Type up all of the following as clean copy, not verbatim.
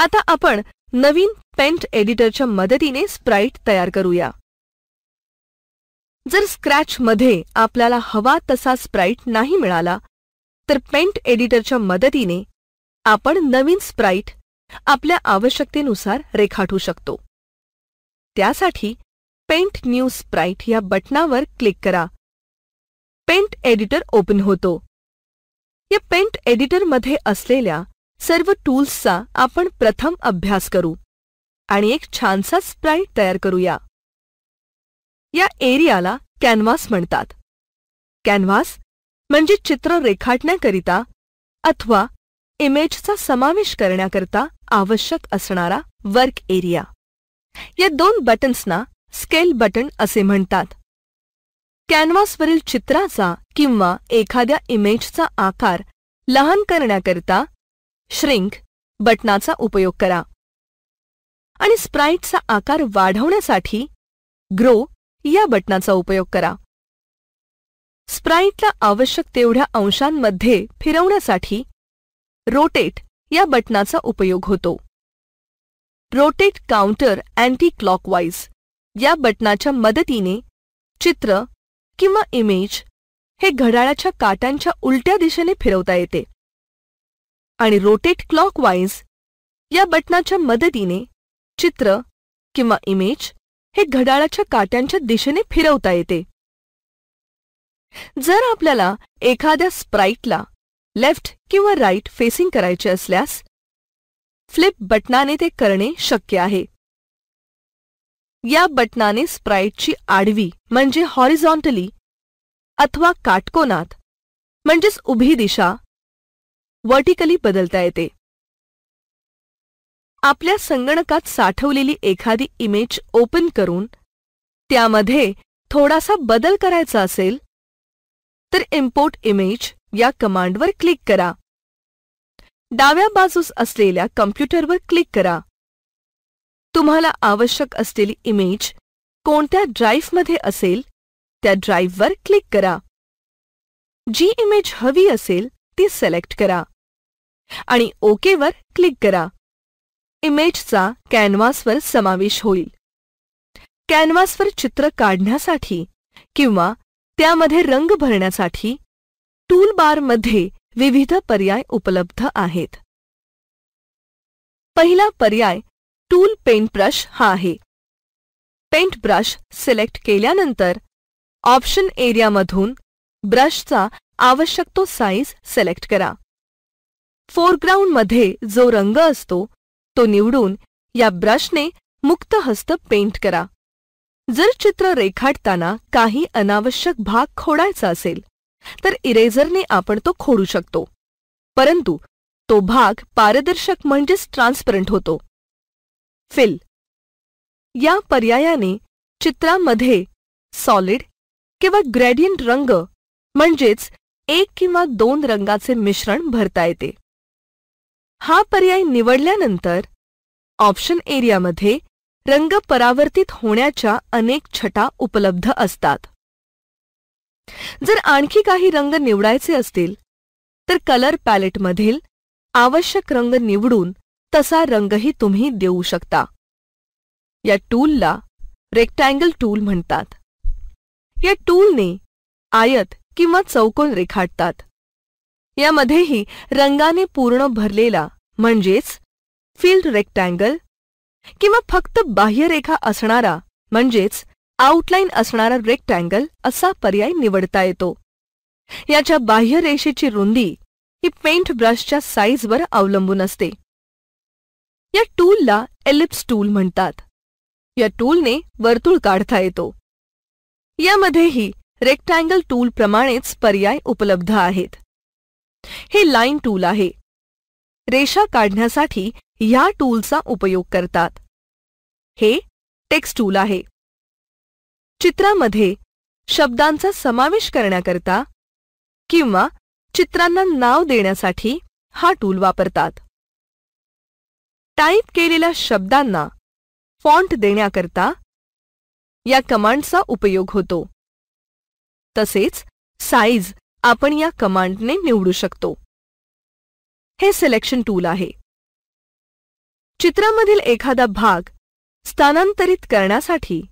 आता आपण नवीन पेंट एडिटरच्या मदतीने स्प्राइट तयार करूया. जर स्क्रॅचमध्ये आपल्याला हवा तसा स्प्राइट नाही मिळाला तर पेंट एडिटरच्या मदतीने आपण नवीन स्प्राइट आपल्या आवश्यकतेनुसार रेखाटू शकतो. त्यासाठी पेंट न्यू स्प्राइट या बटणावर क्लिक करा. पेंट एडिटर ओपन होतो. या पेंट एडिटरमध्ये असलेल्या सर्व टूल्सचा आपण प्रथम अभ्यास करू आणि एक छानसा स्प्राइट तयार करूया. या एरियाला कॅनव्हास म्हणतात. कॅनव्हास म्हणजे चित्र रेखाटण्याकरिता अथवा इमेजचा समावेश करण्याकरिता आवश्यक असणारा वर्क एरिया. या दोन बटन्सना स्केल बटन असे म्हणतात. कॅनव्हासवरील चित्राचा किंवा एखाद्या इमेजचा आकार लहान करण्याकरिता श्रिंक बटनाचा उपयोग करा आणि स्प्राइटचा आकार वाढवण्यासाठी ग्रो या बटनाचा उपयोग करा. स्प्राइटला आवश्यक तेवढ्या अंशांमध्ये फिरवण्यासाठी रोटेट या बटनाचा उपयोग होतो. रोटेट काउंटर अँटी क्लॉकवाईज या बटनाच्या मदतीने चित्र किंवा इमेज हे घड्याळाच्या काट्यांच्या उलट्या दिशेने फिरवता येते आणि रोटेट क्लॉकवाईज या बटनाच्या मदतीने चित्र किंवा इमेज हे घड्याळाच्या काट्यांच्या दिशेने फिरवता येते. जर आपल्याला एखाद्या स्प्राइटला लेफ्ट किंवा राईट फेसिंग करायचे असल्यास फ्लिप बटनाने ते करणे शक्य आहे. या बटनाने स्प्राइटची आडवी म्हणजे हॉरिझॉन्टली अथवा काटकोनात म्हणजेच उभी दिशा व्हर्टिकली बदलता येते. आपल्या संगणकात साठवलेली एखादी इमेज ओपन करून त्यामध्ये थोडासा बदल करायचा असेल तर इम्पोर्ट इमेज या कमांडवर क्लिक करा. डाव्या बाजूस असलेल्या कॉम्प्युटरवर क्लिक करा. तुम्हाला आवश्यक असलेली इमेज कोणत्या ड्राईव्हमध्ये असेल त्या ड्राईव्हवर क्लिक करा. जी इमेज हवी असेल ती सिलेक्ट करा आणि ओकेवर क्लिक करा. इमेजचा कॅनव्हासवर समावेश होईल. कॅनव्हासवर चित्र काढण्यासाठी किंवा त्यामध्ये रंग भरण्यासाठी टूलबारमध्ये विविध पर्याय उपलब्ध आहेत. पहिला पर्याय टूल पेंट ब्रश हा आहे. पेंट ब्रश सिलेक्ट केल्यानंतर ऑप्शन एरियामधून ब्रशचा आवश्यक तो साईज सिलेक्ट करा. फोरग्राऊंडमध्ये जो रंग असतो तो निवडून या ब्रशने मुक्त हस्त पेंट करा. जर चित्र रेखाटताना काही अनावश्यक भाग खोडायचा असेल तर इरेझरने आपण तो खोडू शकतो, परंतु तो भाग पारदर्शक म्हणजेच ट्रान्सपरंट होतो. फिल या पर्यायाने चित्रामध्ये सॉलिड किंवा ग्रेडियंट रंग म्हणजेच एक किंवा दोन रंगाचे मिश्रण भरता येते. हा पर्याय निवडल्यानंतर ऑप्शन एरियामध्ये रंग परावर्तित होण्याच्या अनेक छटा उपलब्ध असतात. जर आणखी काही रंग निवडायचे असतील तर कलर पॅलेटमधील आवश्यक रंग निवडून तसा रंगही तुम्ही देऊ शकता. या टूलला रेक्टँगल टूल म्हणतात. या टूलने आयत किंवा चौकोन रेखाटतात. यामध्येही रंगाने पूर्ण भरलेला म्हणजेच फिल्ड रेक्टँगल किंवा फक्त बाह्यरेखा असणारा म्हणजेच आउटलाईन असणारा रेक्टँगल असा पर्याय निवडता येतो. याच्या बाह्यरेषेची रुंदी ही पेंट ब्रशच्या साईजवर अवलंबून असते. या टूलला एलिप्स टूल म्हणतात. या टूलने वर्तुळ काढता येतो. यामध्येही रेक्टँगल टूलप्रमाणेच पर्याय उपलब्ध आहेत. हे लाईन टूल आहे. रेषा काढण्यासाठी ह्या टूलचा उपयोग करतात. हे टेक्स्ट टूल आहे. चित्रामध्ये शब्दांचा समावेश करण्याकरता किंवा चित्रांना नाव देण्यासाठी हा टूल वापरतात. टाईप केलेल्या शब्दांना फॉन्ट देण्याकरता या कमांडचा उपयोग होतो. तसेच साईज आपण या कमांडने निवडू शकतो. हे सिलेक्शन टूल आहे. चित्रामधील एखादा भाग स्थानांतरित करण्यासाठी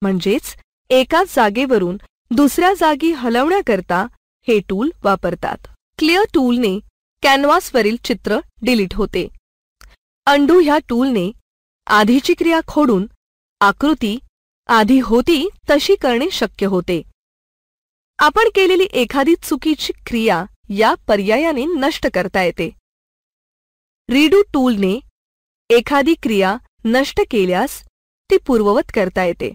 म्हणजेच एकाच जागेवरून दुसऱ्या जागी हलवण्याकरता हे टूल वापरतात. क्लिअर टूलने कॅनव्हासवरील चित्र डिलीट होते. अंडू ह्या टूलने आधीची क्रिया खोडून आकृती आधी होती तशी करणे शक्य होते. आपण केलेली एखादी चुकीची क्रिया या पर्यायाने नष्ट करता येते. रीडू टूलने एखादी क्रिया नष्ट केल्यास ती पूर्ववत करता येते.